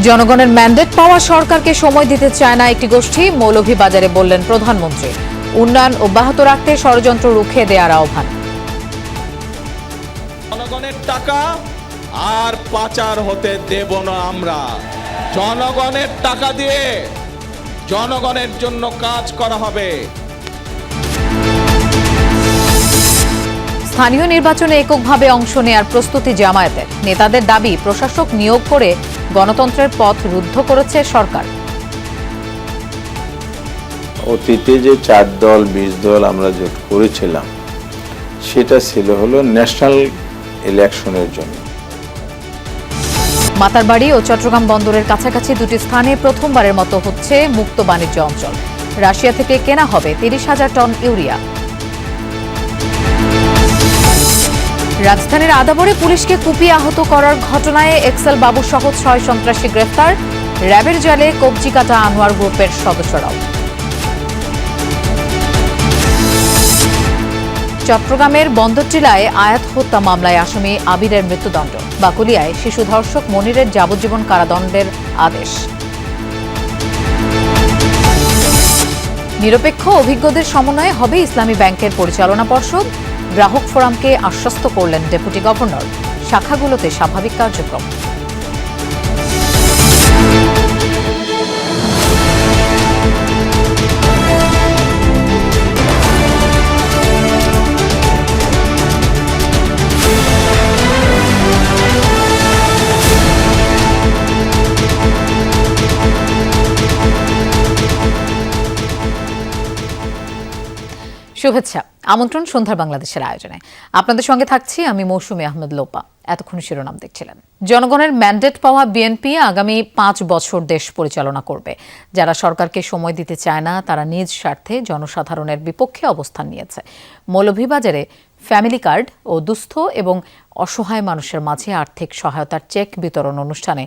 জনগণের ম্যান্ডেট পাওয়া সরকারকে সময় দিতে চায় না একটি গোষ্ঠী, মৌলভীবাজারে বললেন প্রধানমন্ত্রী। উন্নয়ন অব্যাহত রাখতে ষড়যন্ত্র রুখে দেওয়ার আহ্বান। জনগণের টাকা আর পাচার হতে দেব না আমরা। জনগণের টাকা দিয়ে জনগণের জন্য কাজ করা হবে। স্থানীয় নির্বাচনে এককভাবে অংশ নেয়ার প্রস্তুতি জামায়াতের। নেতাদের দাবি, প্রশাসক নিয়োগ করে গণতন্ত্রের পথ রুদ্ধ করেছে সরকার। অতীতে যে 4 দল 20 দল আমরা জোট করেছিলাম সেটা ছিল হলো ন্যাশনাল ইলেকশনের জন্য। মাতারবাড়ি ও চট্টগ্রাম বন্দরের কাছাকাছি দুটি স্থানে প্রথমবারের মতো হচ্ছে মুক্ত বাণিজ্য অঞ্চল। রাশিয়া থেকে কেনা হবে 30,000 টন ইউরিয়া। রাজধানীর আদাবরে পুলিশকে কুপিয়ে আহত করার ঘটনায় এক্সেল বাবু সহ 6 সন্ত্রাসী গ্রেফতার। র্যাবের জালে কবজি কাটা আনোয়ার গ্রুপের সদস্যরাও। চট্টগ্রামের বন্দরটিলায় আয়াত হত্যা মামলায় আসামি আবিরের মৃত্যুদণ্ড। বাকুলিয়ায় শিশু ধর্ষক মনিরের যাবজ্জীবন কারাদণ্ডের আদেশ। নিরপেক্ষ অভিজ্ঞদের সমন্বয়ে হবে ইসলামী ব্যাংকের পরিচালনা পর্ষদ। গ্রাহক ফোরামকে আশ্বস্ত করলেন ডেপুটি গভর্নর। শাখাগুলোতে স্বাভাবিক কার্যক্রম। শুভেচ্ছা, আমন্ত্রণ সন্ধ্যার বাংলাদেশের আয়োজনে। আপনাদের সঙ্গে থাকছি আমি মৌসুমী আহমেদ লোপা। এতক্ষণ শিরোনাম দেখছিলেন। জনগণের ম্যান্ডেট পাওয়া বিএনপি আগামী 5 বছর দেশ পরিচালনা করবে। যারা সরকারকে সময় দিতে চায় না তারা নিজ স্বার্থে জনসাধারণের বিপক্ষে অবস্থান নিয়েছে। মৌলভীবাজারে ফ্যামিলি কার্ড ও দুস্থ এবং অসহায় মানুষের মাঝে আর্থিক সহায়তার চেক বিতরণ অনুষ্ঠানে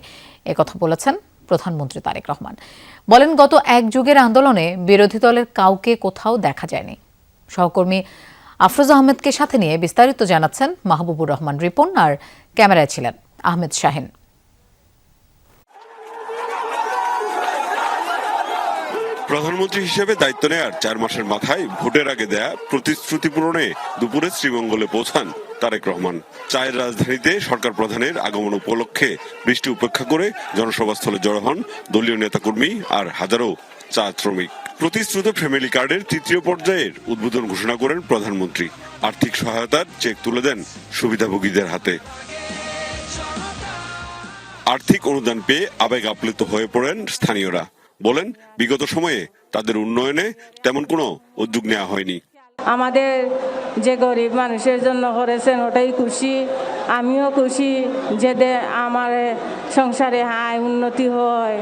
একথা বলেছেন প্রধানমন্ত্রী তারেক রহমান। বলেন, গত এক যুগের আন্দোলনে বিরোধী দলের কাউকে কোথাও দেখা যায়নি। সহকর্মী আফরোজ আহমেদকে সাথে নিয়ে বিস্তারিত জানাচ্ছেন মাহবুবুর রহমান রিপন, আর ক্যামেরায় ছিলেন আহমেদ শাহিন। প্রধানমন্ত্রী হিসেবে দায়িত্ব নেয়ার 4 মাসের মাথায় ভোটের আগে দেয়া প্রতিশ্রুতি পূরণে দুপুরে শ্রীমঙ্গলে পৌঁছান তারেক রহমান। চায়ের রাজধানীতে সরকার প্রধানের আগমন উপলক্ষে বৃষ্টি উপেক্ষা করে জনসভাস্থলে জড়ো হন দলীয় নেতাকর্মী আর হাজারো চা শ্রমিক। প্রতিশ্রুত ফ্যামিলি কার্ডের 3য় পর্যায়ের উদ্বোধন ঘোষণা করেন প্রধানমন্ত্রী। আর্থিক সহায়তার চেক তুলে দেন সুবিধাভোগীদের হাতে। আর্থিক অনুদান পেয়ে আবেগ আপ্লুত হয়ে পড়েন স্থানীয়রা। বলেন, বিগত সময়ে তাদের উন্নয়নে তেমন কোনো উদ্যোগ নেওয়া হয়নি। আমাদের যে গরিব মানুষের জন্য করেছেন ওটাই খুশি। আমিও খুশি যে আমার সংসারে আয় উন্নতি হয়,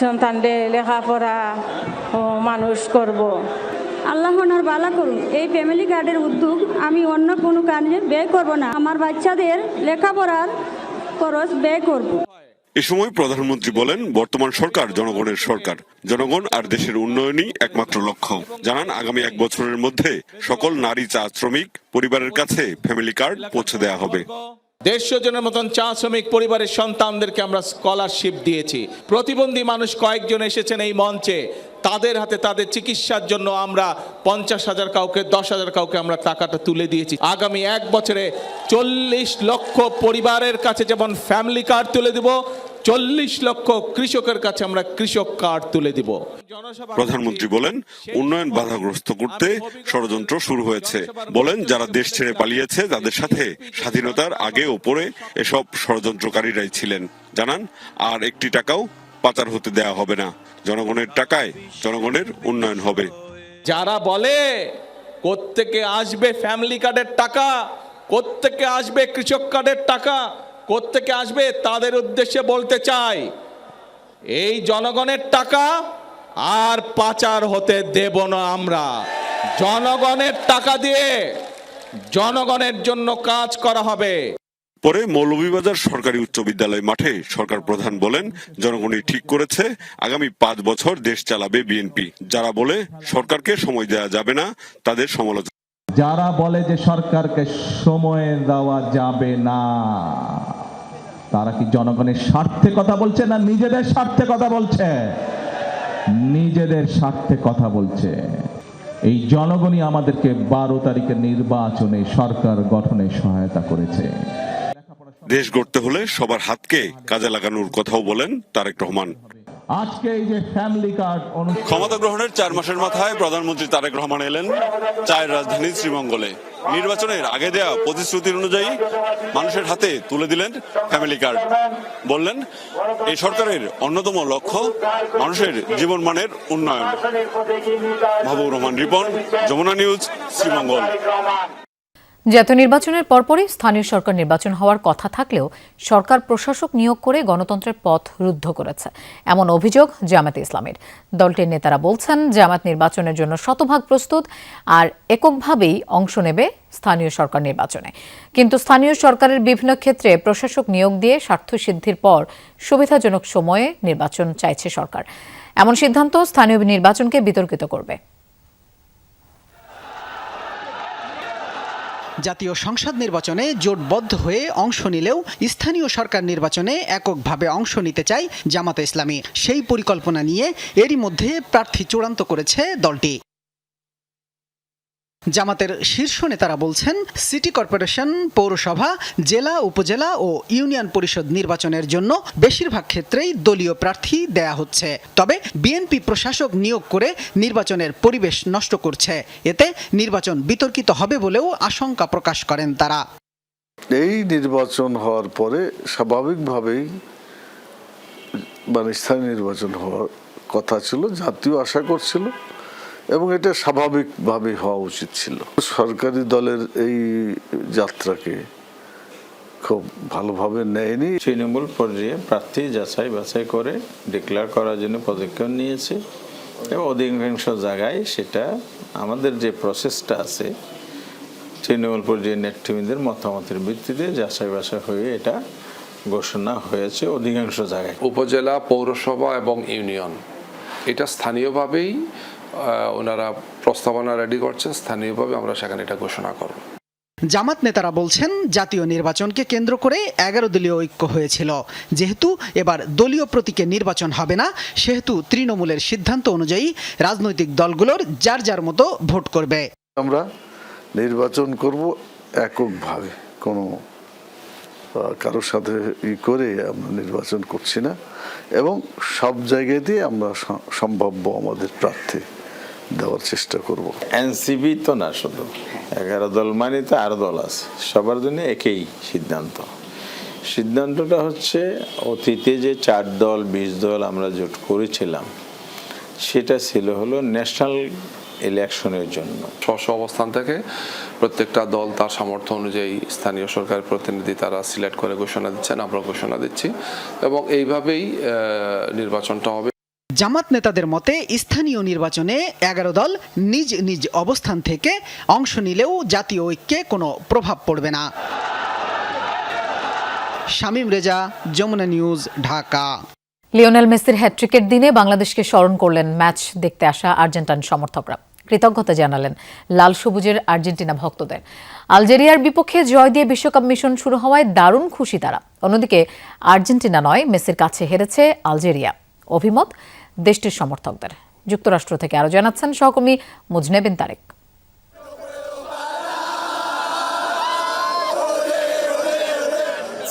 সন্তানদের লেখাপড়া ও মানুষ করব। আল্লাহ ওনার ভালো করুন। এই ফ্যামিলি কার্ডের উদ্যোগ আমি অন্য কোনো কাজে ব্যয় করব না। আমার বাচ্চাদের লেখাপড়ার খরচ ব্যয় করব। এ সময় প্রধানমন্ত্রী বলেন, বর্তমান সরকার জনগণের সরকার। জনগণ আর দেশের উন্নয়নই একমাত্র লক্ষ্য। জানান, আগামী 1 বছরের মধ্যে সকল নারী চা শ্রমিক পরিবারের কাছে ফ্যামিলি কার্ড পৌঁছে দেওয়া হবে। 150 জনের মতন চা শ্রমিক পরিবারের সন্তানদেরকে আমরা স্কলারশিপ দিয়েছি। প্রতিবন্ধী মানুষ কয়েকজন এসেছেন এই মঞ্চে, তাদের হাতে তাদের চিকিৎসার জন্য আমরা 50,000 কাউকে 10,000 কাউকে আমরা টাকাটা তুলে দিয়েছি। আগামী 1 বছরে 40 লক্ষ পরিবারের কাছে যেমন ফ্যামিলি কার্ড তুলে দিব, 40 লক্ষ কৃষকের কাছে আমরা কৃষক কার্ড তুলে দিব। প্রধানমন্ত্রী বলেন, উন্নয়ন বাধাগ্রস্ত করতে ষড়যন্ত্র শুরু হয়েছে। বলেন, যারা দেশ ছেড়ে পালিয়েছে তাদের সাথে স্বাধীনতার আগে ও পরে এসব ষড়যন্ত্রকারীরাই ছিলেন। জানান, আর একটি টাকাও পাচার হতে দেওয়া হবে না। জনগণের টাকায় জনগণের উন্নয়ন হবে। যারা বলে কোত্থেকে আসবে ফ্যামিলি কার্ডের টাকা, কোত্থেকে আসবে কৃষক কার্ডের টাকা, কোত্থেকে আসবে, তাদের উদ্দেশ্যে বলতে চাই, এই জনগণের টাকা আর পাচার হতে দেব না আমরা। জনগণের টাকা দিয়ে জনগণের জন্য কাজ করা হবে। পরে মৌলভীবাজার সরকারি উচ্চ বিদ্যালয় মাঠে সরকার প্রধান বলেন, জনগণই ঠিক করেছে আগামী 5 বছর দেশ চালাবে বিএনপি। যারা বলে সরকারকে সময় দেওয়া যাবে না তাদের সমালোচনা। যারা বলে যে সরকারকে সময় দেওয়া যাবে না তারা কি জনগণের স্বার্থে কথা বলছে না নিজেদের স্বার্থে কথা বলছে? নিজেদের স্বার্থে কথা বলছে। এই জনগণই আমাদেরকে 12 তারিখের নির্বাচনে সরকার গঠনে সহায়তা করেছে। দেশ গড়তে হলে সবার হাতকে কাজে লাগানোর কথাও বলেন তারেক রহমান। আজকে এই যে ফ্যামিলি কার্ড ক্ষমতা গ্রহণের 4 মাসের মাথায় প্রধানমন্ত্রী তারেক রহমান এলেন চায়ের রাজধানী শ্রীমঙ্গলে। নির্বাচনের আগে দেয়া প্রতিশ্রুতি অনুযায়ী মানুষের হাতে তুলে দিলেন ফ্যামিলি কার্ড। বললেন এই সরকারের অন্যতম লক্ষ্য মানুষের জীবনমানের উন্নয়ন। মাহবুব রহমান রিপন, যমুনা নিউজ, শ্রীমঙ্গল। জাতীয় নির্বাচনের পরপরই স্থানীয় সরকার নির্বাচন হওয়ার কথা থাকলেও সরকার প্রশাসক নিয়োগ করে গণতন্ত্রের পথ রুদ্ধ করেছে, এমন অভিযোগ জামায়াতে ইসলামের। দলটির নেতারা বলছেন জামায়াত নির্বাচনের জন্য শতভাগ প্রস্তুত আর এককভাবেই অংশ নেবে স্থানীয় সরকার নির্বাচনে। কিন্তু স্থানীয় সরকারের বিভিন্ন ক্ষেত্রে প্রশাসক নিয়োগ দিয়ে স্বার্থসিদ্ধির পর সুবিধাজনক সময়ে নির্বাচন চাইছে সরকার। এমন সিদ্ধান্ত স্থানীয় নির্বাচনকে বিতর্কিত করবে। জাতীয় সংসদ নির্বাচনে জোটবদ্ধ হয়ে অংশ নিলেও স্থানীয় সরকার নির্বাচনে এককভাবে অংশ নিতে চায় জামায়াতে ইসলামী। সেই পরিকল্পনা নিয়ে এরই মধ্যে প্রার্থী চূড়ান্ত করেছে দলটি। জামাতের শীর্ষ নেতারা বলছেন সিটি কর্পোরেশন, পৌরসভা, জেলা, উপজেলা ও ইউনিয়ন পরিষদ নির্বাচনের জন্য বেশিরভাগ ক্ষেত্রেই দলীয় প্রার্থী দেয়া হচ্ছে। তবে বিএনপি প্রশাসক নিয়োগ করে নির্বাচনের পরিবেশ নষ্ট করছে। এতে নির্বাচন বিতর্কিত হবে বলেও আশঙ্কা প্রকাশ করেন তারা। এই নির্বাচন হওয়ার পরে স্বাভাবিকভাবেই স্থানীয় নির্বাচন হওয়ার কথা ছিল, জাতীয় আশা করছিল এবং এটা স্বাভাবিকভাবে হওয়া উচিত ছিল। সরকারি দলের এই যাত্রাকে খুব ভালোভাবে নেয়নি। তৃণমূল পর্যায়ে প্রার্থী যাচাই বাছাই করে ডিক্লেয়ার করার জন্য পদক্ষেপ নিয়েছে এবং অধিকাংশ জায়গায় সেটা আমাদের যে প্রসেসটা আছে তৃণমূল পর্যায়ে নেতৃবৃন্দের মতামতের ভিত্তিতে যাচাই বাছাই হয়ে এটা ঘোষণা হয়েছে অধিকাংশ জায়গায়। উপজেলা, পৌরসভা এবং ইউনিয়ন এটা স্থানীয়ভাবেই ওনারা প্রস্তাবনা রেডি করছেন, স্থানীয়ভাবে আমরা সেখানে এটা ঘোষণা করব। জামাত নেতারা বলছেন জাতীয় নির্বাচনকে কেন্দ্র করে 11 দলীয় ঐক্য হয়েছিল। যেহেতু এবার দলীয় প্রতীকে নির্বাচন হবে না, সেহেতু তৃণমূলের সিদ্ধান্ত অনুযায়ী রাজনৈতিক দলগুলোর যার যার মতো ভোট করবে। আমরা নির্বাচন করব এককভাবে, কোনো কারোর সাথে করে আমরা নির্বাচন করছি না এবং সব জায়গাতেই আমরা সম্ভাব্য আমাদের প্রার্থী দেওয়ার চেষ্টা করব। এনসিপি তো না, শুধু 11 দল মানে তো আরো দল আছে, সবার জন্য একই সিদ্ধান্ত। সিদ্ধান্তটা হচ্ছে অতীতে যে 4 দল 20 দল আমরা জোট করেছিলাম সেটা ছিল হলো ন্যাশনাল ইলেকশনের জন্য। স্ব অবস্থান থেকে প্রত্যেকটা দল তার সামর্থ্য অনুযায়ী স্থানীয় সরকার প্রতিনিধি তারা সিলেক্ট করে ঘোষণা দিচ্ছেন, আমরা ঘোষণা দিচ্ছি এবং এইভাবেই নির্বাচনটা হবে। জামাত নেতাদের মতে স্থানীয় নির্বাচনে 11 দল নিজ নিজ অবস্থান থেকে অংশ নিলেও জাতীয় ঐক্যে কোনো প্রভাব পড়বে না। শামীম রেজা, যমুনা নিউজ, ঢাকা। লিওনেল মেসির হ্যাট্রিকের দিনে বাংলাদেশকে স্মরণ করলেন ম্যাচ দেখতে আসা আর্জেন্টাইন সমর্থকরা। কৃতজ্ঞতা জানালেন লাল সবুজের আর্জেন্টিনা ভক্তদের। আলজেরিয়ার বিপক্ষে জয় দিয়ে বিশ্বকাপ মিশন শুরু হওয়ায় দারুণ খুশি তারা। অন্যদিকে আর্জেন্টিনা নয়, মেসির কাছে হেরেছে আলজেরিয়া। অভিমত দেশটির সমর্থকদের। যুক্তরাষ্ট্র থেকে আরো জানাচ্ছেন সহকর্মী মুজনেবিন তারেক।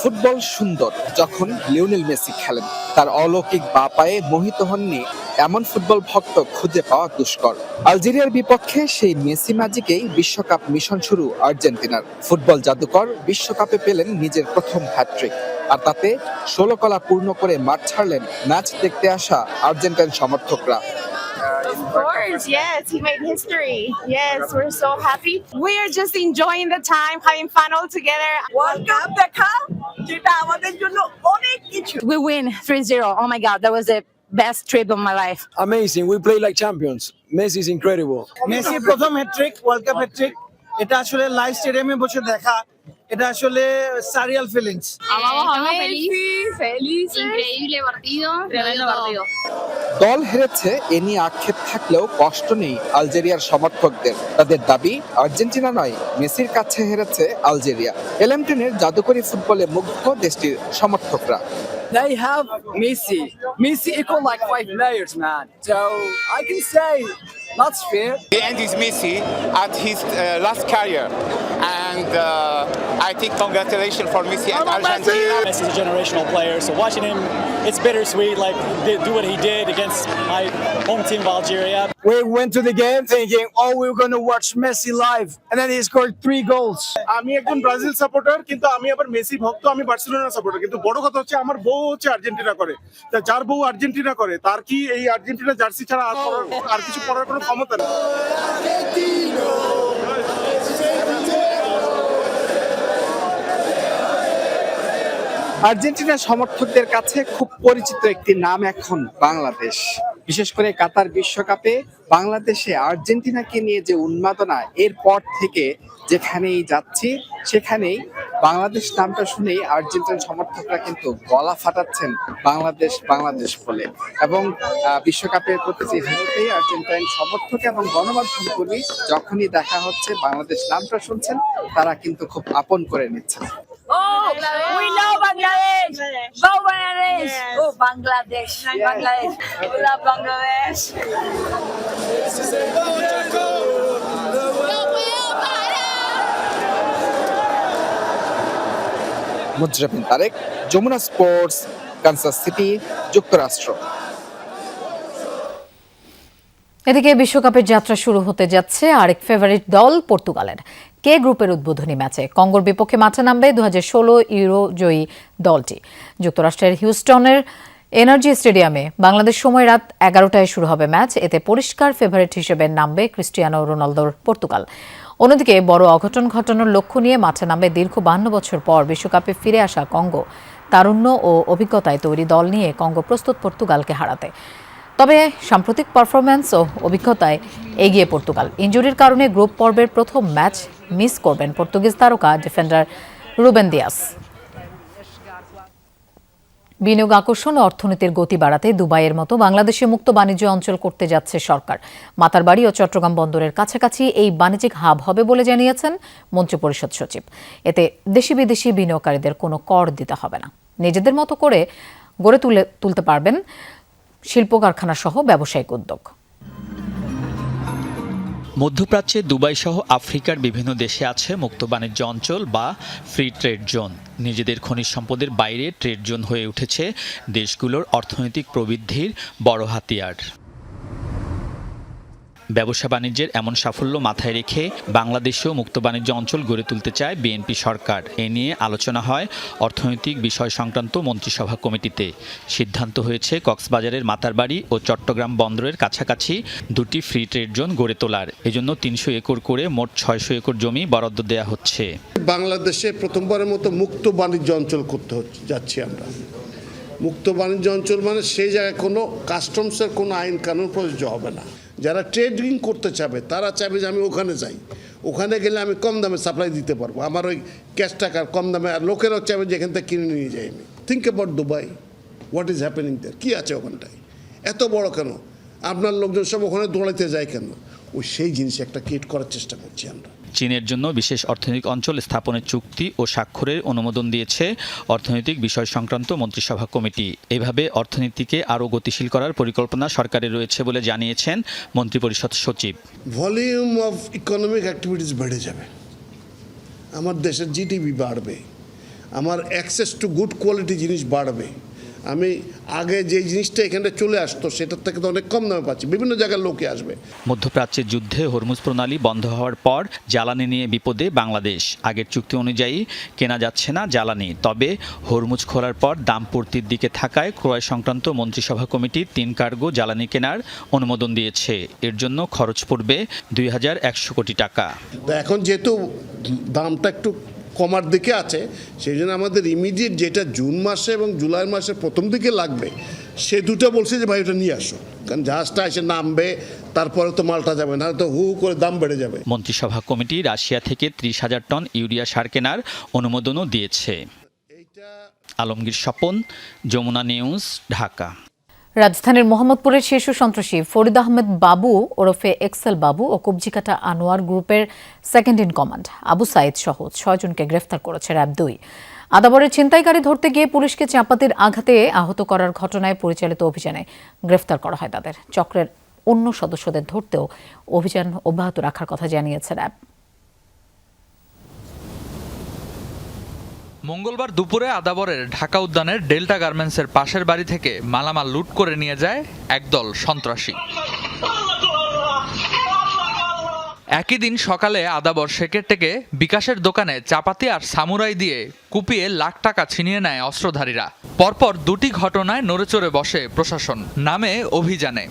ফুটবল সুন্দর যখন লিওনেল মেসি খেলেন। তার অলৌকিক বাঁ পায়ে মোহিত হননি এমন ফুটবল ভক্ত খুঁজে পাওয়া দুষ্কর। আলজেরিয়ার বিপক্ষে সেই মেসি ম্যাজিকেই বিশ্বকাপ মিশন শুরু আর্জেন্টিনার। ফুটবল জাদুকর বিশ্বকাপে পেলেন নিজের প্রথম হ্যাট্রিক, আর তাতে 16 কলা পূর্ণ করে মাঠ ছাড়লেন ম্যাচ দেখতে আসা আর্জেন্টাইন সমর্থকরা। Of course, yes, he made history. Yes, we're so happy. We are just enjoying the time, having fun all together. World Cup দেখা যেটা আমাদের জন্য অনেক কিছু। We win 3-0. Oh my God, that was the best trip of my life. Amazing. We play like champions. Messi is incredible. Messi প্রথম hat trick, world cup hat trick. এটা আসলে live স্টেডিয়ামে বসে দেখা এটা আসলে সারিয়াল ফিলিংস। দল হেরেছে এ নিয়ে আক্ষেপ থাকলেও কষ্ট নেই আলজেরিয়ার সমর্থকদের। তাদের দাবি আর্জেন্টিনা নয়, মেসির কাছে হেরেছে আলজেরিয়া। এলএম10-এর জাদুকরী ফুটবলে মুগ্ধ দেশটির সমর্থকরা। They have Messi. Messi equal like 5 players, man. So I can say that's fair. The end is Messi at his last career, and I think congratulations for Messi and Argentina. Messi's a generational player, so watching him, it's bittersweet. Like do what he did against my home team of Algeria. We went to the game thinking, oh, we're going to watch Messi live, and then he scored 3 goals. আমি একজন Brazil supporter, কিন্তু আমি আবার Messi ভক্ত। আমি Barcelona supporter, কিন্তু বড় কথা হচ্ছে আমার বউ হচ্ছে আর্জেন্টিনা করে। তা যার বউ আর্জেন্টিনা করে তার কি এই আর্জেন্টিনা জার্সি ছাড়া আর কিছু পড়ার কোনো ক্ষমতা নেই? আর্জেন্টিনার সমর্থকদের কাছে খুব পরিচিত একটি নাম এখন বাংলাদেশ। বিশেষ করে কাতার বিশ্বকাপে বাংলাদেশে আর্জেন্টিনাকে নিয়ে যে উন্মাদনা, এরপর থেকে যেখানেই যাচ্ছি সেখানেই বাংলাদেশ নামটা শুনেই আর্জেন্টিনার সমর্থকরা কিন্তু গলা ফাটাচ্ছেন বাংলাদেশ বাংলাদেশ বলে। এবং বিশ্বকাপের প্রতিটি ভেন্যুতেই আর্জেন্টাইন সমর্থক এবং গণমাধ্যম কর্মী যখনই দেখা হচ্ছে, বাংলাদেশ নামটা শুনছেন, তারা কিন্তু খুব আপন করে নিচ্ছেন। Oh, we know Bangladesh. Go Bangladesh. Oh, Bangladesh. Bangladesh. We love Bangladesh. Mujrabin Tarek, Jamuna sports, Kansas City, যুক্তরাষ্ট্র। এদিকে বিশ্বকাপের যাত্রা শুরু হতে যাচ্ছে আরেক ফেভারিট দল পর্তুগালের। কে গ্রুপের উদ্বোধনী ম্যাচে কঙ্গোর বিপক্ষে মাঠে নামবে 2016 ইউরো জয়ী দলটি। যুক্তরাষ্ট্রের হিউস্টনের এনার্জি স্টেডিয়ামে বাংলাদেশ সময় রাত 11টায় শুরু হবে ম্যাচ। এতে পরিষ্কার ফেভারিট হিসেবে নামবে ক্রিস্টিয়ানো রোনালদোর পর্তুগাল। অন্যদিকে বড় অঘটন ঘটানোর লক্ষ্য নিয়ে মাঠে নামবে দীর্ঘ 52 বছর পর বিশ্বকাপে ফিরে আসা কঙ্গো। তারুণ্য ও অভিজ্ঞতায় তৈরি দল নিয়ে কঙ্গো প্রস্তুত পর্তুগালকে হারাতে। তবে সাম্প্রতিক পারফরম্যান্স ও অভিজ্ঞতায় এগিয়ে পর্তুগাল। ইনজুরির কারণে গ্রুপ পর্বের প্রথম ম্যাচ মিস করবেন পর্তুগিজ তারকা ডিফেন্ডার রুবেন দিয়াস। বিনিয়োগ আকর্ষণ ও অর্থনীতির গতি বাড়াতে দুবাইয়ের মতো বাংলাদেশে মুক্ত বাণিজ্য অঞ্চল করতে যাচ্ছে সরকার। মাতারবাড়ি ও চট্টগ্রাম বন্দরের কাছাকাছি এই বাণিজ্যিক হাব হবে বলে জানিয়েছেন মন্ত্রিপরিষদ সচিব। এতে দেশি বিদেশি বিনিয়োগকারীদের কোনো কর দিতে হবে না। নিজেদের মতো করে গড়ে তুলতে পারবেন শিল্প কারখানা সহ ব্যবসায়িক উদ্যোগ। মধ্যপ্রাচ্যে দুবাই সহ আফ্রিকার বিভিন্ন দেশে আছে মুক্ত বাণিজ্য অঞ্চল বা ফ্রি ট্রেড জোন। নিজেদের খনিজ সম্পদের বাইরে ট্রেড জোন হয়ে উঠেছে দেশগুলোর অর্থনৈতিক প্রবৃদ্ধির বড় হাতিয়ার। ব্যবসা বাণিজ্যের এমন সাফল্য মাথায় রেখে বাংলাদেশেও মুক্ত বাণিজ্য অঞ্চল গড়ে তুলতে চায় বিএনপি সরকার। এ নিয়ে আলোচনা হয় অর্থনৈতিক বিষয় সংক্রান্ত মন্ত্রিসভা কমিটিতে। সিদ্ধান্ত হয়েছে কক্সবাজারের মাতারবাড়ি ও চট্টগ্রাম বন্দরের কাছাকাছি দুটি ফ্রি ট্রেড জোন গড়ে তোলার। এজন্য 300 একর করে মোট 600 একর জমি বরাদ্দ দেওয়া হচ্ছে। বাংলাদেশে প্রথমবারের মতো মুক্ত বাণিজ্য অঞ্চল করতে যাচ্ছি আমরা। মুক্ত বাণিজ্য অঞ্চল মানে সেই জায়গায় কোনো কাস্টমসের কোনো আইন কানুন প্রযোজ্য হবে না। যারা ট্রেডিং করতে চাবে তারা চাইবে যে আমি ওখানে যাই, ওখানে গেলে আমি কম দামে সাপ্লাই দিতে পারবো, আমার ওই ক্যাশ টাকার কম দামে। আর লোকেরাও চাইবে যে এখান থেকে কিনে নিয়ে যাই আমি। Think about Dubai, what is happening there, কী আছে ওখানটায়, এত বড় কেন, আপনার লোকজন সব ওখানে দৌড়াইতে যায় কেন, ওই সেই জিনিস একটা ক্রিয়েট করার চেষ্টা করছি আমরা। চীনের জন্য বিশেষ অর্থনৈতিক অঞ্চল স্থাপনের চুক্তি ও স্বাক্ষরের অনুমোদন দিয়েছে অর্থনৈতিক বিষয় সংক্রান্ত মন্ত্রিসভা কমিটি। এভাবে অর্থনীতিকে আরও গতিশীল করার পরিকল্পনা সরকারের রয়েছে বলে জানিয়েছেন মন্ত্রিপরিষদ সচিব। ভলিউম অফ ইকোনমিক অ্যাক্টিভিটিস বেড়ে যাবে, আমার দেশের জিডিপি বাড়বে, আমার অ্যাক্সেস টু গুড কোয়ালিটি জিনিস বাড়বে। আমি আগে যে জিনিসটা এখানে চলে আসতো সেটার থেকে তো অনেক কম দামে পাচ্ছি, বিভিন্ন জায়গার লোকে আসবে। মধ্যপ্রাচ্যের যুদ্ধে হরমুজ প্রণালী বন্ধ হওয়ার পর জ্বালানি নিয়ে বিপদে বাংলাদেশ। আগের চুক্তি অনুযায়ী কেনা যাচ্ছে না জ্বালানি। তবে হরমুজ খোলার পর দাম পড়তির দিকে থাকায় ক্রয় সংক্রান্ত মন্ত্রিসভা কমিটি 3 কার্গো জ্বালানি কেনার অনুমোদন দিয়েছে। এর জন্য খরচ পড়বে 2100 কোটি টাকা। এখন যেহেতু দামটা একটু কমার দিকে আছে, সেই জন্য আমাদের ইমিডিয়েট যেটা জুন মাসে এবং জুলাই মাসের প্রথম দিকে লাগবে, সে দুটো বলছে যে ভাই ওটা নিয়ে আসো। কারণ জাহাজটা এসে নামবে, তারপরে তো মালটা যাবে না, তো হু করে দাম বেড়ে যাবে। মন্ত্রিসভা কমিটি রাশিয়া থেকে 30,000 টন ইউরিয়া সার কেনার অনুমোদনও দিয়েছে। আলমগীর স্বপন, যমুনা নিউজ, ঢাকা। রাজধানীর মোহাম্মদপুরের শীর্ষ সন্ত্রাসী ফরিদ আহমেদ বাবু ওরফে এক্সেল বাবু ও কবজিকাটা আনোয়ার গ্রুপের second in command Abu Sayeed সহ 6 জনকে গ্রেফতার করেছে র্যাব 2। আদাবরের ছিনতাইকারী ধরতে গিয়ে পুলিশকে চাপাতির আঘাতে আহত করার ঘটনায় পরিচালিত অভিযানে গ্রেফতার করা হয় তাদের। চক্রের অন্য সদস্যদের ধরতেও অভিযান অব্যাহত রাখার কথা জানিয়েছে র্যাব। মঙ্গলবার দুপুরে আদাবরের ঢাকা উদ্যানের ডেল্টা গার্মেন্টসের পাশের বাড়ি থেকে মালামাল লুট করে নিয়ে যায় একদল সন্ত্রাসী। একই দিন সকালে আদাবর শেকেরটেকে বিকাশের দোকানে চাপাতি আর সামুরাই দিয়ে কুপিয়ে লাখ টাকা ছিনিয়ে নেয় অস্ত্রধারীরা। পরপর দুটি ঘটনায় নড়েচড়ে বসে প্রশাসন, নামে অভিযানে।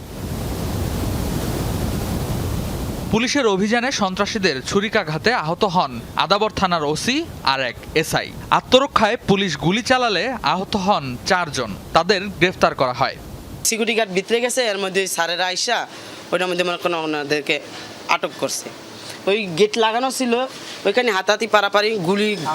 পুলিশের অভিযানে সন্ত্রাসীদের ছুরিকাঘাতে আহত হন আদাবর থানার ওসি আর এক এসআই। আত্মরক্ষায় পুলিশ গুলি চালালে আহত হন 4 জন। তাদের গ্রেফতার করা হয়। সিকিউরিটি গার্ড ভিতরে গেছে, এর মধ্যে স্যারেরা আইসা ওইটার মধ্যে মনে করেন ওনাদেরকে আটক করছে। ওই গেট লাগানো ছিল, ওইখানে হাতাহাতি পারাপারি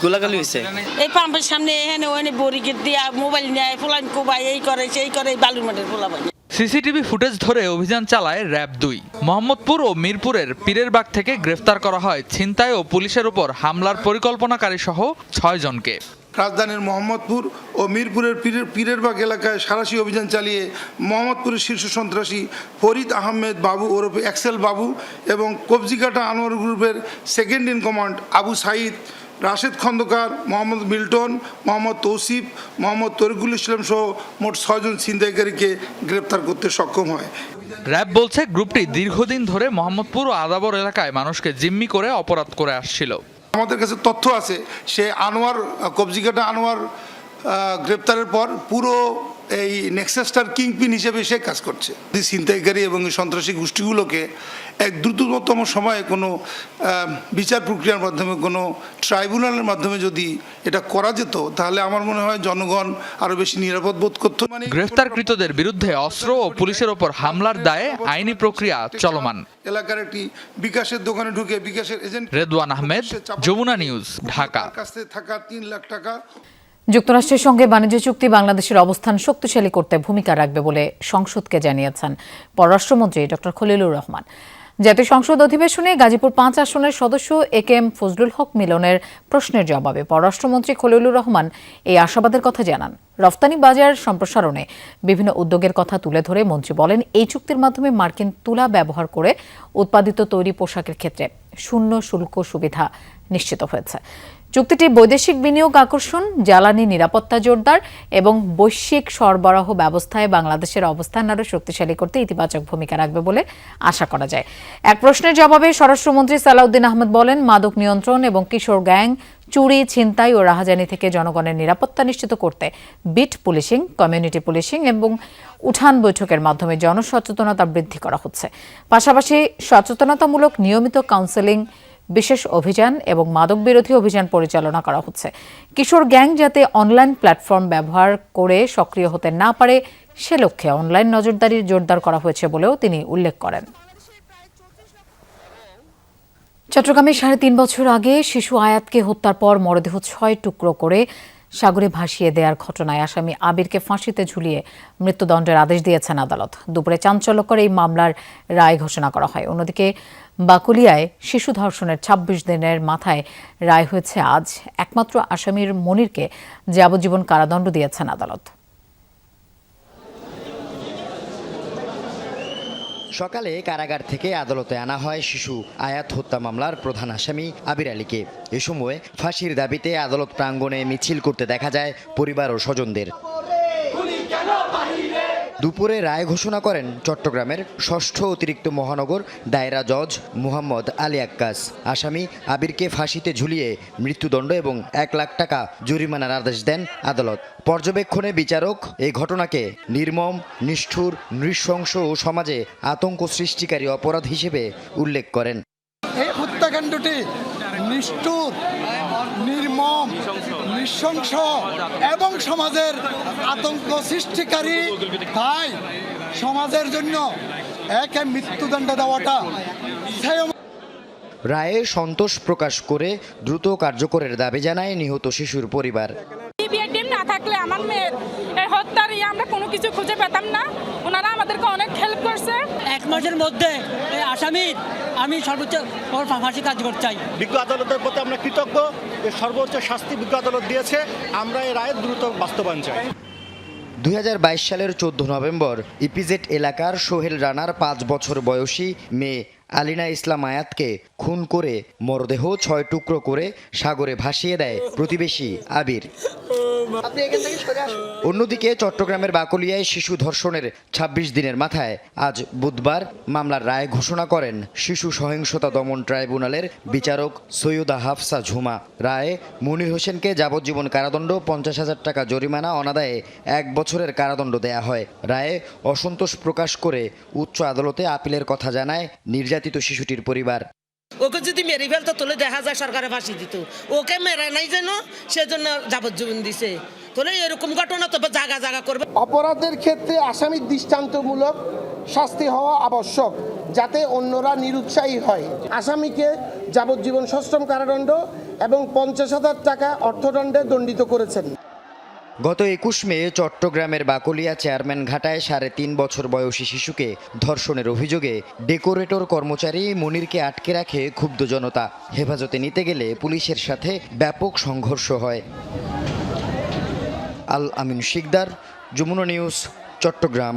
গোলাগুলি হয়েছে। এই পাম্পের সামনে এখানে ওখানে বড়ি গেট দিয়ে মোবাইল নেয়, ফোলান কোবাই, এই করে সেই করে, বালুর মাঠের ফোলাবাই। সিসিটিভি ফুটেজ ধরে অভিযান চালায় র্যাব 2। মোহাম্মদপুর ও মিরপুরের পীরেরবাগ থেকে গ্রেফতার করা হয় ছিনতাই ও পুলিশের উপর হামলার পরিকল্পনাকারী সহ 6 জনকে। রাজধানীর মোহাম্মদপুর ও মিরপুরের পীরেরবাগ এলাকায় সাঁড়াশি অভিযান চালিয়ে মোহাম্মদপুরের শীর্ষ সন্ত্রাসী ফরিদ আহমেদ বাবু ওরফে এক্সেল বাবু এবং কবজিকাটা আনোয়ার গ্রুপের second in command Abu Sayeed, Rashed Khandakar, Mohammad Milton, Mohammad Tausif, Mohammad Tariqul Islam সহ মোট 6 জন ছিনতাইকারীকে গ্রেপ্তার করতে সক্ষম হয়। র্যাব বলছে গ্রুপটি দীর্ঘদিন ধরে মোহাম্মদপুর ও আদাবর এলাকায় মানুষকে জিম্মি করে অপরাধ করে আসছিল। আমাদের কাছে তথ্য আছে, সে আনোয়ার কবজিকাটা আনোয়ার গ্রেপ্তারের পর পুরো এই নেক্সাসটার কিংপিন হিসেবে সে কাজ করছে। ছিনতাইকারী এবং সন্ত্রাসী গোষ্ঠীগুলোকে এক দ্রুততম সময়ে কোনো বিচার প্রক্রিয়ার মাধ্যমে, কোনো ট্রাইব্যুনালের মাধ্যমে যদি এটা করা যেত, তাহলে আমার মনে হয় জনগণ আরো বেশি নিরাপদ বোধ করত। গ্রেফতারকৃতদের বিরুদ্ধে অস্ত্র ও পুলিশের ওপর হামলার দায়ে আইনি প্রক্রিয়া চলমান। এলাকার একটি বিকাশের দোকানে ঢুকে বিকাশের এজেন্ট রেদওয়ান আহমেদ, যমুনা নিউজ, ঢাকা। কাছে থাকা 3 লাখ টাকা। যুক্তরাষ্ট্রের সঙ্গে বাণিজ্য চুক্তি বাংলাদেশের অবস্থান শক্তিশালী করতে ভূমিকা রাখবে বলে সংসদকে জানিয়েছেন পররাষ্ট্রমন্ত্রী ডক্টর খলিলুর রহমান। জাতীয় সংসদ অধিবেশনে গাজীপুর 5 আসনের সদস্য একেএম ফজলুল হক মিলনের প্রশ্নের জবাবে পররাষ্ট্রমন্ত্রী খলিলুর রহমান এই আশাবাদের কথা জানান। রফতানি বাজার সম্প্রসারণে বিভিন্ন উদ্যোগের কথা তুলে ধরে মন্ত্রী বলেন, এই চুক্তির মাধ্যমে মার্কিন তুলা ব্যবহার করে উৎপাদিত তৈরি পোশাকের ক্ষেত্রে শূন্য শুল্ক সুবিধা নিশ্চিত হয়েছে। চুক্তিটি বৈদেশিক বিনিয়োগ আকর্ষণ, জ্বালানি নিরাপত্তা জোরদার এবং বৈশ্বিক সরবরাহ ব্যবস্থায় বাংলাদেশের অবস্থান আরও শক্তিশালী করতে ইতিবাচক ভূমিকা রাখবে বলে আশা করা যায়। এক প্রশ্নের জবাবে স্বরাষ্ট্রমন্ত্রী সালাউদ্দিন আহমেদ বলেন, মাদক নিয়ন্ত্রণ এবং কিশোর গ্যাং, চুরি, ছিনতাই ও রাহাজানি থেকে জনগণের নিরাপত্তা নিশ্চিত করতে বিট পুলিশিং, কমিউনিটি পুলিশিং এবং উঠান বৈঠকের মাধ্যমে জনসচেতনতা বৃদ্ধি করা হচ্ছে। পাশাপাশি সচেতনতামূলক নিয়মিত কাউন্সেলিং, বিশেষ অভিযান এবং মাদক বিরোধী অভিযান পরিচালনা করা হচ্ছে। কিশোর গ্যাং যাতে অনলাইন প্ল্যাটফর্ম ব্যবহার করে সক্রিয় হতে না পারে সে লক্ষ্যে অনলাইন নজরদারি জোরদার করা হয়েছে বলেও তিনি উল্লেখ করেন। চট্টগ্রামে 3.5 বছর আগে শিশু আয়াতকে হত্যার পর মরদেহ 6 টুকরো করে সাগরে ভাসিয়ে দেওয়ার ঘটনায় আসামি আবিরকে ফাঁসিতে ঝুলিয়ে মৃত্যুদণ্ডের আদেশ দিয়েছেন আদালত। দুপুরে চাঞ্চল্যকর এই মামলার রায় ঘোষণা করা হয়। অন্যদিকে বাকুলিয়ায় শিশু ধর্ষণের 26 দিনের মাথায় রায় হয়েছে আজ। একমাত্র আসামির মনিরকে যাবজ্জীবন কারাদণ্ড দিয়েছেন আদালত। সকালে কারাগার থেকে আদালতে আনা হয় শিশু আয়াত হত্যা মামলার প্রধান আসামি আবির আলীকে। এ সময় ফাঁসির দাবিতে আদালত প্রাঙ্গণে মিছিল করতে দেখা যায় পরিবার ও স্বজনদের। দুপুরে রায় ঘোষণা করেন চট্টগ্রামের 6ষ্ঠ অতিরিক্ত মহানগর দায়রা জজ মুহাম্মদ আলী আক্কাস। আসামি আবিরকে ফাঁসিতে ঝুলিয়ে মৃত্যুদণ্ড এবং 1 লাখ টাকা জরিমানার আদেশ দেন আদালত। পর্যবেক্ষণে বিচারক এই ঘটনাকে নির্মম, নিষ্ঠুর, নৃশংস ও সমাজে আতঙ্ক সৃষ্টিকারী অপরাধ হিসেবে উল্লেখ করেন। এই হত্যাকাণ্ডটি নিষ্ঠুর, নির্মম, নৃশংস এবং সমাজের আতঙ্ক সৃষ্টিকারী। তাই সমাজের জন্য একে মৃত্যুদণ্ড দেওয়াটা রায়ে সন্তোষ প্রকাশ করে দ্রুত কার্যকরের দাবি জানায় নিহত শিশুর পরিবার। না থাকলে আমার মেয়ের হত্যার আমরা কোনো কিছু খুঁজে পেতাম না। ওনারা আমাদেরকে অনেক হেল্প করছে। 1 মাসের মধ্যে আসামির আমি সর্বোচ্চ ফাঁসি কার্যকর চাই। বিজ্ঞ আদালতের প্রতি আমরা কৃতজ্ঞ। সর্বোচ্চ শাস্তি বিজ্ঞ আদালত দিয়েছে, আমরা এই রায়ের দ্রুত বাস্তবায়ন চাই। 2022 সালের 14 নভেম্বর ইপিজেড এলাকার সোহেল রানার 5 বছর বয়সী মেয়ে আলিনা ইসলাম আয়াতকে খুন করে মরদেহ 6 টুকরো করে সাগরে ভাসিয়ে দেয় প্রতিবেশী আবির। অন্যদিকে চট্টগ্রামের বাকলিয়ায় শিশু ধর্ষণের 26 দিনের মাথায় আজ বুধবার মামলার রায় ঘোষণা করেন শিশু সহিংসতা দমন ট্রাইব্যুনালের বিচারক সৈয়দা হাফসা ঝুমা। রায়ে মনির হোসেনকে যাবজ্জীবন কারাদণ্ড, 50,000 টাকা জরিমানা, অনাদায়ে 1 বছরের কারাদণ্ড দেয়া হয়। রায়ে অসন্তোষ প্রকাশ করে উচ্চ আদালতে আপিলের কথা জানায় নির্যাতিত শিশুটির পরিবার। ওকে যদি মেরে ফেলতো তাহলে দেখা যায় সরকারে ফাঁসি দিত। ওকে মেরে নাই যেন, সেজন্য যাবজ্জীবন দিছে। তাহলে এরকম ঘটনা তো জায়গা জায়গা করবে। অপরাধের ক্ষেত্রে আসামির দৃষ্টান্তমূলক শাস্তি হওয়া আবশ্যক, যাতে অন্যরা নিরুৎসাহী হয়। আসামিকে যাবজ্জীবন সশ্রম কারাদণ্ড এবং 50,000 টাকা অর্থদণ্ডে দণ্ডিত করেছেন। গত 21 মে চট্টগ্রামের বাকলিয়া চেয়ারম্যান ঘাটায় 3.5 বছর বয়সী শিশুকে ধর্ষণের অভিযোগে ডেকোরেটর কর্মচারী মনিরকে আটকে রাখে ক্ষুব্ধ জনতা। হেফাজতে নিতে গেলে পুলিশের সাথে ব্যাপক সংঘর্ষ হয়। আল আমিন শিকদার, যমুনা নিউজ, চট্টগ্রাম।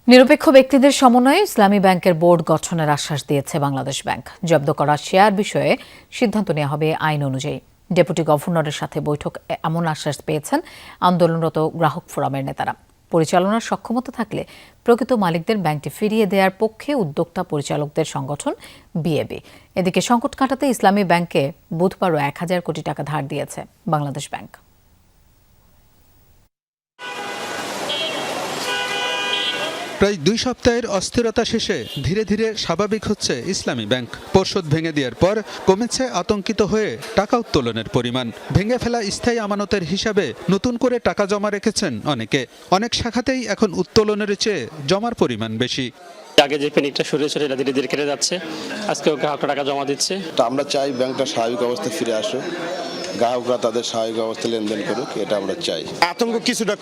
নিরপেক্ষ ব্যক্তিদের সমন্বয়ে ইসলামী ব্যাংকের বোর্ড গঠনের আশ্বাস দিয়েছে বাংলাদেশ ব্যাংক। জব্দ করা শেয়ার বিষয়ে সিদ্ধান্ত নেওয়া হবে আইন অনুযায়ী। ডেপুটি গভর্নরের সাথে বৈঠক এমন আশ্বাস পেয়েছেন আন্দোলনরত গ্রাহক ফোরামের নেতারা। পরিচালনার সক্ষমতা থাকলে প্রকৃত মালিকদের ব্যাংকটি ফিরিয়ে দেওয়ার পক্ষে উদ্যোক্তা পরিচালকদের সংগঠন বিএবি। এদিকে সংকট কাটাতে ইসলামী ব্যাংকে বুধবারও 1,000 কোটি টাকা ধার দিয়েছে বাংলাদেশ ব্যাংক। প্রায় 2 সপ্তাহের অস্থিরতা শেষে ধীরে ধীরে স্বাভাবিক হচ্ছে ইসলামী ব্যাংক। পর্ষদ ভেঙে দেওয়ার পর কমেছে আতঙ্কিত হয়ে টাকা উত্তোলনের পরিমাণ। ভেঙে ফেলা স্থায়ী আমানতের হিসাবে নতুন করে টাকা জমা রেখেছেন অনেকে। অনেক শাখাতেই এখন উত্তোলনের চেয়ে জমার পরিমাণ বেশি। আগে যে পেনিকটা সরে সরে এটা ধীরে ধীরে কেটে যাচ্ছে, আজকে গ্রাহকরা টাকা জমা দিচ্ছে। আমরা চাই ব্যাংকটা স্বাভাবিক অবস্থায় ফিরে আসুক, গ্রাহকরা তাদের স্বাভাবিক অবস্থায় লেনদেন করুক, এটা আমরা চাই। আতঙ্ক কিছুটা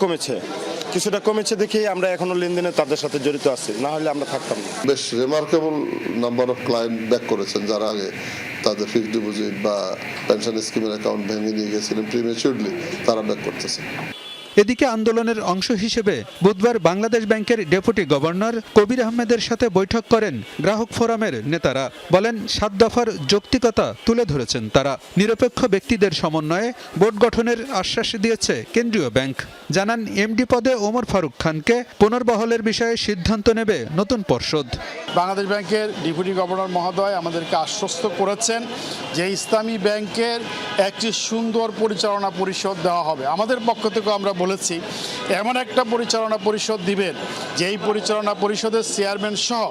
কমেছে দেখেই আমরা এখনো লেনদেনে তাদের সাথে জড়িত আছি, না হলে আমরা থাকতাম না। বেশ remarkable number of client back করেছেন, যারা আগে তাদের ফিক্সড ডিপোজিট বা পেনশন স্কিমের অ্যাকাউন্ট ভেঙে নিয়ে গেছিলেন প্রিমেচিউরলি, তারা ব্যাক করতেছে। এদিকে আন্দোলনের অংশ হিসেবে বুধবার বাংলাদেশ ব্যাংকের ডেপুটি গভর্নর কবির আহমেদের সাথে বৈঠক করেন গ্রাহক ফোরামের নেতারা। বলেন 7 দফার যৌক্তিকতা তুলে ধরেছেন তারা। নিরপেক্ষ ব্যক্তিদের সমন্বয়ে বোর্ড গঠনের আশ্বাস দিয়েছে কেন্দ্রীয় ব্যাংক। জানান এমডি পদে ওমর ফারুক খানকে পুনর্বহালের বিষয়ে সিদ্ধান্ত নেবে নতুন পর্ষদ। বাংলাদেশ ব্যাংকের ডেপুটি গভর্নর মহোদয় আমাদেরকে আশ্বস্ত করেছেন যে ইসলামী ব্যাংকের একটি সুন্দর পরিচালনা পরিষদ দেওয়া হবে। আমাদের পক্ষ থেকে আমরা বলেছি এমন একটা পরিচালনা পরিষদ দিবেন যেই পরিচালনা পরিষদের চেয়ারম্যান সহ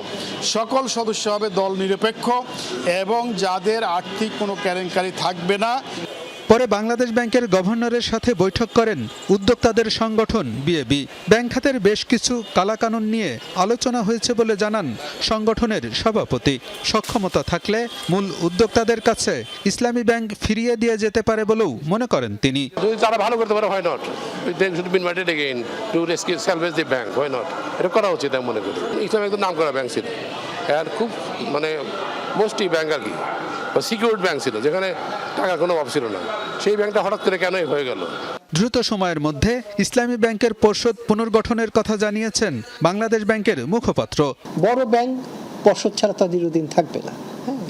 সকল সদস্য হবে দল নিরপেক্ষ এবং যাদের আর্থিক কোনো কেলেঙ্কারি থাকবে না। পরে বাংলাদেশ ব্যাংকের গভর্নরের সাথে বৈঠক করেন উদ্যোক্তাদের সংগঠন বিএবি। ব্যাংক খাতের বেশ কিছু কালাকানুন নিয়ে আলোচনা হয়েছে বলে জানান সংগঠনের সভাপতি। সক্ষমতা থাকলে মূল উদ্যোক্তাদের কাছে ইসলামী ব্যাংক ফিরিয়ে দিয়ে যেতে পারে বলেও মনে করেন তিনি। যদি তারা ভালো করতে পারে, হয় not they should be invited again to rescue salvage the bank, why not? এটা করা উচিত আমি মনে করি। ইসলাম একদম নাম করা ব্যাংক ছিল, আর খুব মোস্টলি ব্যাংক আর কি সিকিউরিড ব্যাংক ছিল, যেখানে টাকার কোনো অভাব ছিল না। সেই ব্যাংকটা হঠাৎ করে কেনই হয়ে গেল। দ্রুত সময়ের মধ্যে ইসলামী ব্যাংকের পর্ষদ পুনর্গঠনের কথা জানিয়েছেন বাংলাদেশ ব্যাংকের মুখপাত্র। বড় ব্যাংক পর্ষদ ছাড়া তো দীর্ঘদিন থাকবে না,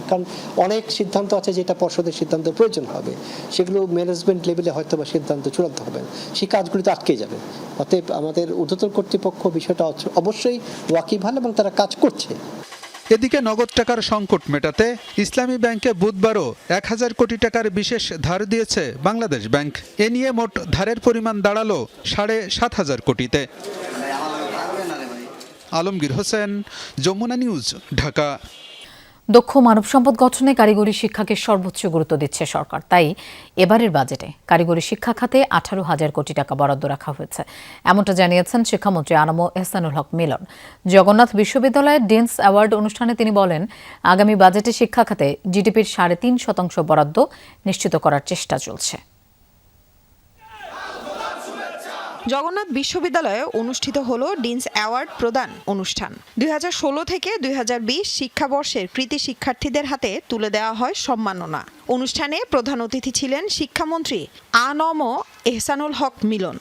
কারণ অনেক সিদ্ধান্ত আছে যেটা পর্ষদের সিদ্ধান্ত প্রয়োজন হবে, সেগুলো ম্যানেজমেন্ট লেভেলে হয়তো বা সিদ্ধান্ত চূড়ান্ত হবে, সেই কাজগুলি তো আটকে যাবে। অতএব আমাদের ঊর্ধ্বতন কর্তৃপক্ষ বিষয়টা অবশ্যই ওয়াকিবহাল এবং তারা কাজ করছে। এদিকে নগদ টাকার সংকট মেটাতে ইসলামী ব্যাংকে বুধবারও 1,000 কোটি টাকার বিশেষ ধার দিয়েছে বাংলাদেশ ব্যাংক। এ নিয়ে মোট ধারের পরিমাণ দাঁড়ালো 7,500 কোটিতে। আলমগীর হোসেন, যমুনা নিউজ, ঢাকা। দক্ষ মানব সম্পদ গঠনে কারিগরি শিক্ষাকে সর্বোচ্চ গুরুত্ব দিচ্ছে সরকার। তাই এবারের বাজেটে কারিগরি শিক্ষা খাতে 18,000 কোটি টাকা বরাদ্দ রাখা হয়েছে, এমনটা জানিয়েছেন শিক্ষামন্ত্রী আনম এহসানুল হক মিলন। জগন্নাথ বিশ্ববিদ্যালয়ের ডিনস অ্যাওয়ার্ড অনুষ্ঠানে তিনি বলেন, আগামী বাজেটে শিক্ষা খাতে জিডিপির 3.5% বরাদ্দ নিশ্চিত করার চেষ্টা চলছে। জগন্নাথ বিশ্ববিদ্যালয়ে অনুষ্ঠিত হলো ডিনস অ্যাওয়ার্ড প্রদান অনুষ্ঠান। 2016 থেকে 2020 শিক্ষাবর্ষের কৃতি শিক্ষার্থীদের হাতে তুলে দেওয়া হয় সম্মাননা। অনুষ্ঠানে প্রধান অতিথি ছিলেন শিক্ষামন্ত্রী আনম এহসানুল হক মিলন।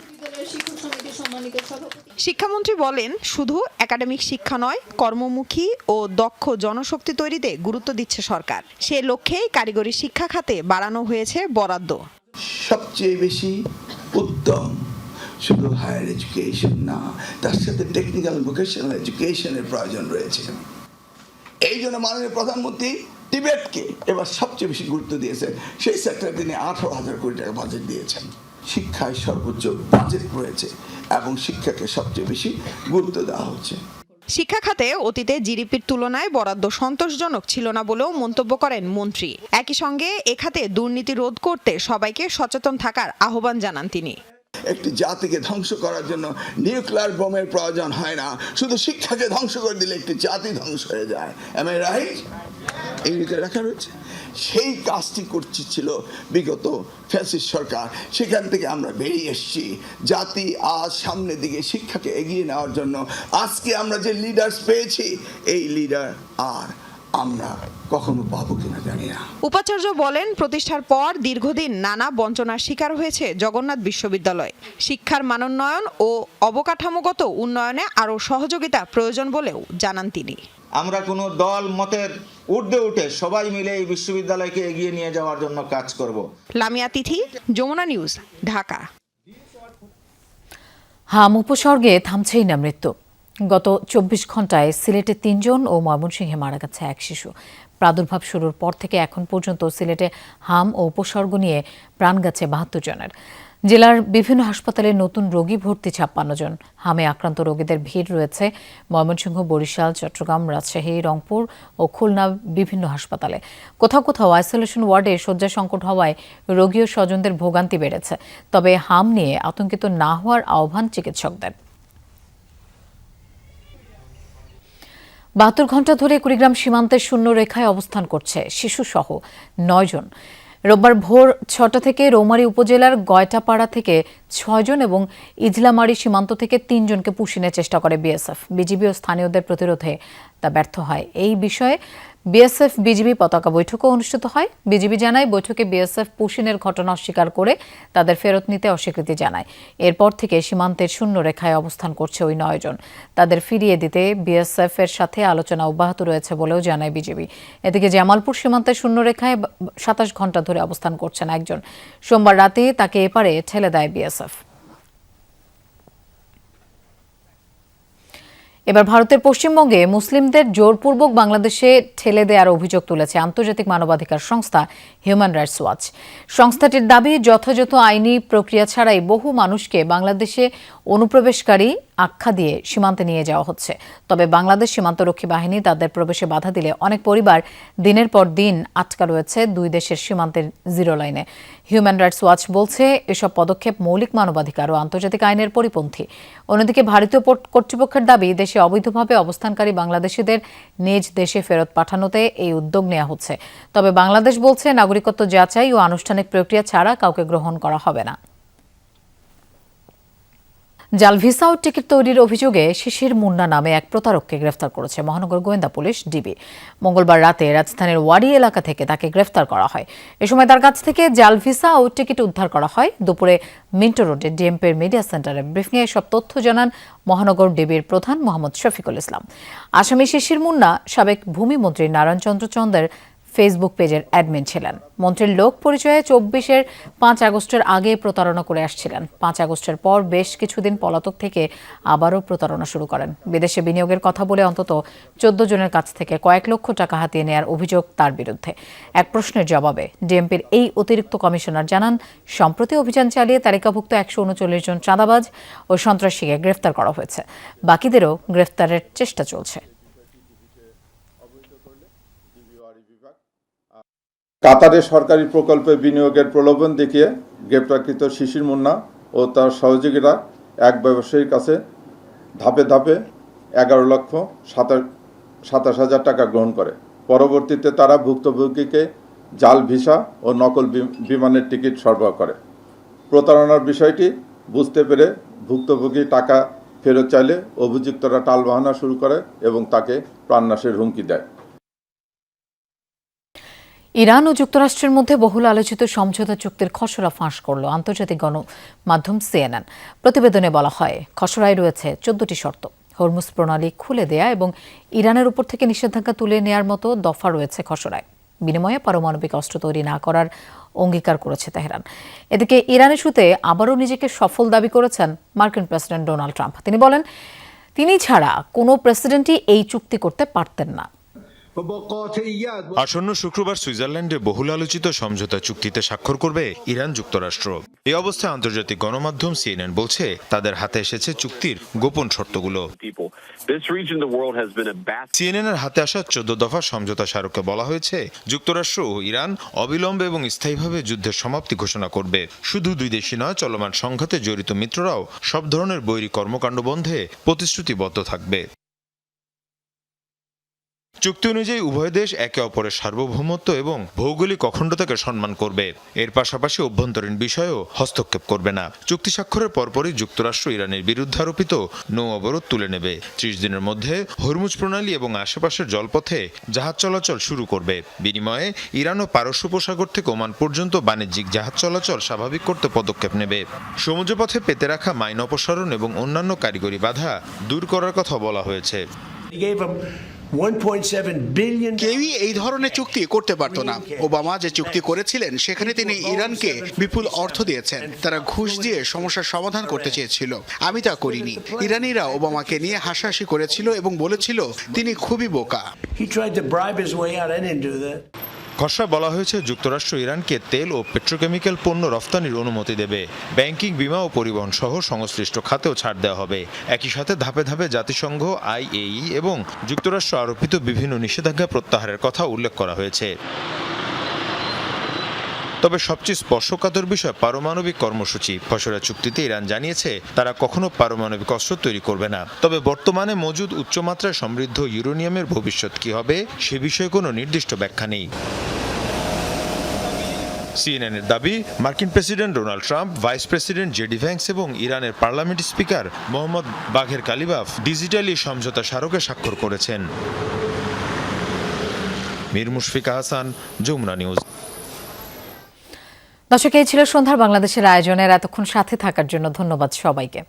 শিক্ষামন্ত্রী বলেন, শুধু একাডেমিক শিক্ষা নয়, কর্মমুখী ও দক্ষ জনশক্তি তৈরিতে গুরুত্ব দিচ্ছে সরকার। সে লক্ষ্যেই কারিগরি শিক্ষা খাতে বাড়ানো হয়েছে বরাদ্দ। সবচেয়ে বেশি উত্তম শুধু হায়ার এডুকেশন না, তার সাথে টেকনিক্যাল ভোকেশনাল এডুকেশনের প্রয়োজন রয়েছে। এই জন্য মাননীয় প্রধানমন্ত্রী টিবেটকে এবার সবচেয়ে বেশি গুরুত্ব দিয়েছেন। সেই সেক্টরে তিনি 18,000 কোটি টাকা বাজেট দিয়েছেন। শিক্ষায় সর্বোচ্চ বাজেট রয়েছে এবং শিক্ষাকে সবচেয়ে বেশি গুরুত্ব দেওয়া হচ্ছে। শিক্ষা খাতে অতীতে জিডিপির তুলনায় বরাদ্দ সন্তোষজনক ছিল না বলেও মন্তব্য করেন মন্ত্রী। একই সঙ্গে এ খাতে দুর্নীতি রোধ করতে সবাইকে সচেতন থাকার আহ্বান জানান তিনি। একটি জাতিকে ধ্বংস করার জন্য নিউক্লিয়ার বোমের প্রয়োজন হয় না, শুধু শিক্ষাকে ধ্বংস করে দিলে একটি জাতি ধ্বংস হয়ে যায়। Am I right? এই দিকে রাখা রয়েছে। সেই কাজটি করছিল বিগত ফ্যাসিস্ট সরকার। সেখান থেকে আমরা বেরিয়ে এসেছি। জাতি আজ সামনের দিকে শিক্ষাকে এগিয়ে নেওয়ার জন্য আজকে আমরা যে লিডার্স পেয়েছি, এই লিডার আর আমরা কখনো পাবো কিনা জানি না। উপাচার্য বলেন, প্রতিষ্ঠার পর দীর্ঘদিন নানা বঞ্চনার শিকার হয়েছে জগন্নাথ বিশ্ববিদ্যালয়। শিক্ষার মানোন্নয়ন ও অবকাঠামোগত উন্নয়নে আরও সহযোগিতা প্রয়োজন বলেও জানান তিনি। আমরা কোনো দল মতের ঊর্ধ্বে উঠে সবাই মিলে এই বিশ্ববিদ্যালয়কে এগিয়ে নিয়ে যাওয়ার জন্য কাজ করব। লামিয়া তিথি, যমুনা নিউজ, ঢাকা। হাম উপসর্গে থামছেই না মৃত্যু। গত 24 ঘন্টায় সিলেটে 3 জন ও ময়মনসিংহে মারা গেছে এক শিশু। প্রাদুর্ভাব শুরুর পর থেকে এখন পর্যন্ত সিলেটে হাম ও উপসর্গ নিয়ে প্রাণ গেছে 72 জনের। জেলার বিভিন্ন হাসপাতালে নতুন রোগী ভর্তি 56 জন। হামে আক্রান্ত রোগীদের ভিড় রয়েছে ময়মনসিংহ, বরিশাল, চট্টগ্রাম, রাজশাহী, রংপুর ও খুলনা বিভিন্ন হাসপাতালে। কোথাও কোথাও আইসোলেশন ওয়ার্ডে শয্যা সংকট হওয়ায় রোগী ও স্বজনদের ভোগান্তি বেড়েছে। তবে হাম নিয়ে আতঙ্কিত না হওয়ার আহ্বান চিকিৎসকদের। 72 ঘন্টা ধরে কুড়িগ্রাম সীমান্তের শূন্য রেখায় অবস্থান করছে শিশুসহ 9 জন। রোববার ভোর 6টা থেকে রৌমারী উপজেলার গয়টাপাড়া থেকে 6 জন এবং ইজলামারী সীমান্ত থেকে 3 জনকে পুশিনের চেষ্টা করে বিএসএফ। বিজিবি ও স্থানীয়দের প্রতিরোধে তা ব্যর্থ হয়। এই বিষয়ে বিএসএফ বিজিবি পতাকা বৈঠকও অনুষ্ঠিত হয়। বিজিবি জানায়, বৈঠকে বিএসএফ পুশিনের ঘটনা অস্বীকার করে তাদের ফেরত নিতে অস্বীকৃতি জানায়। এরপর থেকে সীমান্তের শূন্য রেখায় অবস্থান করছে ওই 9 জন। তাদের ফিরিয়ে দিতে বিএসএফ এর সাথে আলোচনা অব্যাহত রয়েছে বলেও জানায় বিজিবি। এদিকে জামালপুর সীমান্তের শূন্য রেখায় 27 ঘন্টা ধরে অবস্থান করছেন একজন। সোমবার রাতে তাকে এপারে ঠেলে দেয় বিএসএফ। এবার ভারতের পশ্চিমবঙ্গে মুসলিমদের জোরপূর্বক বাংলাদেশে ঠেলে দেওয়ার অভিযোগ তুলেছে আন্তর্জাতিক মানবাধিকার সংস্থা হিউম্যান রাইটস ওয়াচ। সংস্থাটির দাবি, যথাযথ আইনি প্রক্রিয়া ছাড়াই বহু মানুষকে বাংলাদেশে অনুপ্রবেশকারী আখ্যা দিয়ে সীমান্তে নিয়ে যাওয়া হচ্ছে। তবে বাংলাদেশ সীমান্তরক্ষী বাহিনী তাদের প্রবেশে বাধা দিলে অনেক পরিবার দিনের পর দিন আটকা রয়েছে দুই দেশের সীমান্তের জিরো লাইনে। হিউম্যান রাইটস ওয়াচ বলছে, এসব পদক্ষেপ মৌলিক মানবাধিকার ও আন্তর্জাতিক আইনের পরিপন্থী। অন্যদিকে ভারতীয় কর্তৃপক্ষের দাবি, দেশে অবৈধভাবে অবস্থানকারী বাংলাদেশিদের নিজ দেশে ফেরত পাঠানোতে এই উদ্যোগ নেওয়া হচ্ছে। তবে বাংলাদেশ বলছে, নাগরিকত্ব যাচাই ও আনুষ্ঠানিক প্রক্রিয়া ছাড়া কাউকে গ্রহণ করা হবে না। জাল ভিসা ও টিকিট তৈরির অভিযোগে শিশির মুন্না নামে এক প্রতারককে গ্রেফতার করেছে মহানগর গোয়েন্দা পুলিশ ডিবি। মঙ্গলবার রাতে রাজধানীর ওয়ারি এলাকা থেকে তাকে গ্রেফতার করা হয়। এ সময় তার কাছ থেকে জাল ভিসা ও টিকিট উদ্ধার করা হয়। দুপুরে মিন্টো রোডে ডিএমপির মিডিয়া সেন্টারে ব্রিফিংয়ে এসব তথ্য জানান মহানগর ডিবির প্রধান মোহাম্মদ শফিকুল ইসলাম। আসামি শিশির মুন্না সাবেক ভূমিমন্ত্রী নারায়ণ চন্দ্র চন্দের ফেসবুক পেজের অ্যাডমিন ছিলেন। মন্ত্রীর লোক পরিচয়ে 24-এর 5 আগস্টের আগে প্রতারণা করে আসছিলেন। 5 আগস্টের পর বেশ কিছুদিন পলাতক থেকে আবারও প্রতারণা শুরু করেন। বিদেশে বিনিয়োগের কথা বলে অন্তত 14 জনের কাছ থেকে কয়েক লক্ষ টাকা হাতিয়ে নেওয়ার অভিযোগ তার বিরুদ্ধে। এক প্রশ্নের জবাবে ডিএমপির এই অতিরিক্ত কমিশনার জানান, সম্প্রতি অভিযান চালিয়ে তালিকাভুক্ত 139 জন চাঁদাবাজ ও সন্ত্রাসীকে গ্রেফতার করা হয়েছে। বাকিদেরও গ্রেফতারের চেষ্টা চলছে। কাতারে সরকারি প্রকল্পে বিনিয়োগের প্রলোভন দেখিয়ে গ্রেপ্তারকৃত শিশির মুন্না ও তার সহযোগীরা এক ব্যবসায়ীর কাছে ধাপে ধাপে 11,27,000 টাকা গ্রহণ করে। পরবর্তীতে তারা ভুক্তভোগীকে জাল ভিসা ও নকল বিমানের টিকিট সরবরাহ করে। প্রতারণার বিষয়টি বুঝতে পেরে ভুক্তভোগী টাকা ফেরত চাইলে অভিযুক্তরা টালবাহানা শুরু করে এবং তাকে প্রাণনাশের হুমকি দেয়। ইরান ও যুক্তরাষ্ট্রের মধ্যে বহুল আলোচিত সমঝোতা চুক্তির খসড়া ফাঁস করল আন্তর্জাতিক গণমাধ্যম CNN। প্রতিবেদনে বলা হয়, খসড়ায় রয়েছে 14টি শর্ত। হরমুজ প্রণালী খুলে দেয়া এবং ইরানের উপর থেকে নিষেধাজ্ঞা তুলে নেয়ার মতো দফা রয়েছে খসড়ায়। বিনিময়ে পারমাণবিক অস্ত্র তৈরি না করার অঙ্গীকার করেছে তেহরান। এদিকে ইরান ইস্যুতে আবারও নিজেকে সফল দাবি করেছেন মার্কিন প্রেসিডেন্ট ডোনাল্ড ট্রাম্প। তিনি বলেন, তিনি ছাড়া কোনো প্রেসিডেন্টই এই চুক্তি করতে পারতেন না। আসন্ন শুক্রবার সুইজারল্যান্ডে বহুল আলোচিত সমঝোতা চুক্তিতে স্বাক্ষর করবে ইরান যুক্তরাষ্ট্র। এই অবস্থায় আন্তর্জাতিক গণমাধ্যম CNN বলছে, তাদের হাতে এসেছে চুক্তির গোপন শর্তগুলো। CNN এর হাতে আসা 14 দফা সমঝোতা স্মারকে বলা হয়েছে, যুক্তরাষ্ট্র ও ইরান অবিলম্বে এবং স্থায়ীভাবে যুদ্ধের সমাপ্তি ঘোষণা করবে। শুধু দুই দেশই নয়, চলমান সংঘাতে জড়িত মিত্ররাও সব ধরনের বৈরী কর্মকাণ্ড বন্ধে প্রতিশ্রুতিবদ্ধ থাকবে। চুক্তি অনুযায়ী উভয় দেশ একে অপরের সার্বভৌমত্ব এবং ভৌগোলিক অখণ্ডতাকে সম্মান করবে। এর পাশাপাশি অভ্যন্তরীণ বিষয়েও হস্তক্ষেপ করবে না। চুক্তি স্বাক্ষরের পরপরই যুক্তরাষ্ট্র ইরানের বিরুদ্ধে আরোপিত নৌ অবরোধ তুলে নেবে। 30 দিনের মধ্যে হরমুজ প্রণালী এবং আশেপাশের জলপথে জাহাজ চলাচল শুরু করবে। বিনিময়ে ইরান ও পারস্য উপসাগর থেকে ওমান পর্যন্ত বাণিজ্যিক জাহাজ চলাচল স্বাভাবিক করতে পদক্ষেপ নেবে। সমুদ্রপথে পেতে রাখা মাইন অপসারণ এবং অন্যান্য কারিগরি বাধা দূর করার কথা বলা হয়েছে। কেউই এই ধরনের চুক্তি করতে পারত না। ওবামা যে চুক্তি করেছিলেন সেখানে তিনি ইরানকে বিপুল অর্থ দিয়েছেন। তারা ঘুষ দিয়ে সমস্যার সমাধান করতে চেয়েছিল, আমি তা করিনি। ইরানিরা ওবামাকে নিয়ে হাসাহাসি করেছিল এবং বলেছিল তিনি খুবই বোকা। খসড়ায় বলা হয়েছে, যুক্তরাষ্ট্র ইরানকে তেল ও পেট্রোকেমিক্যাল পণ্য রফতানির অনুমতি দেবে। ব্যাংকিং, বিমা ও পরিবহন সহ সংশ্লিষ্ট খাতেও ছাড় দেওয়া হবে। একই সাথে ধাপে ধাপে জাতিসংঘ, IAEA এবং যুক্তরাষ্ট্র আরোপিত বিভিন্ন নিষেধাজ্ঞা প্রত্যাহারের কথা উল্লেখ করা হয়েছে। তবে সবচেয়ে স্পর্শকাতর বিষয় পারমাণবিক কর্মসূচি। খসড়া চুক্তিতে ইরান জানিয়েছে, তারা কখনো পারমাণবিক অস্ত্র তৈরি করবে না। তবে বর্তমানে মজুদ উচ্চমাত্রায় সমৃদ্ধ ইউরেনিয়ামের ভবিষ্যৎ কি হবে সে বিষয়ে কোনো নির্দিষ্ট ব্যাখ্যা নেই। CNN এর দাবি, মার্কিন president Donald Trump, vice president JD Vance এবং ইরানের পার্লামেন্ট স্পিকার মোহাম্মদ বাঘের কালিবাফ ডিজিটালি সমঝোতা স্মারকে স্বাক্ষর করেছেন। মীর মুশফিকা হাসান, যমুনা নিউজ। দর্শক, এই ছিল সন্ধ্যার বাংলাদেশের আয়োজনের। এতক্ষণ সাথে থাকার জন্য ধন্যবাদ সবাইকে।